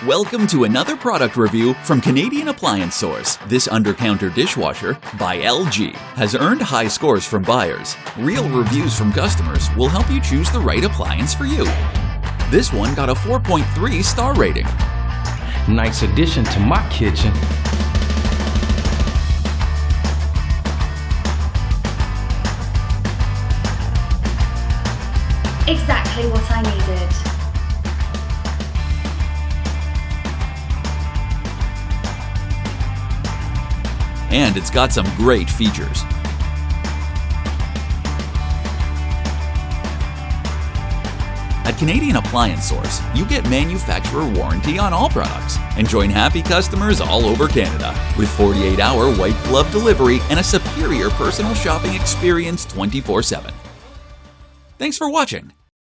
Welcome to another product review from Canadian Appliance Source. This Undercounter Dishwasher by LG has earned high scores from buyers. Real reviews from customers will help you choose the right appliance for you. This one got a 4.3 star rating. Nice addition to my kitchen. Exactly what I needed. And it's got some great features. At Canadian Appliance Source, you get manufacturer warranty on all products and join happy customers all over Canada with 48-hour white glove delivery and a superior personal shopping experience 24/7. Thanks for watching.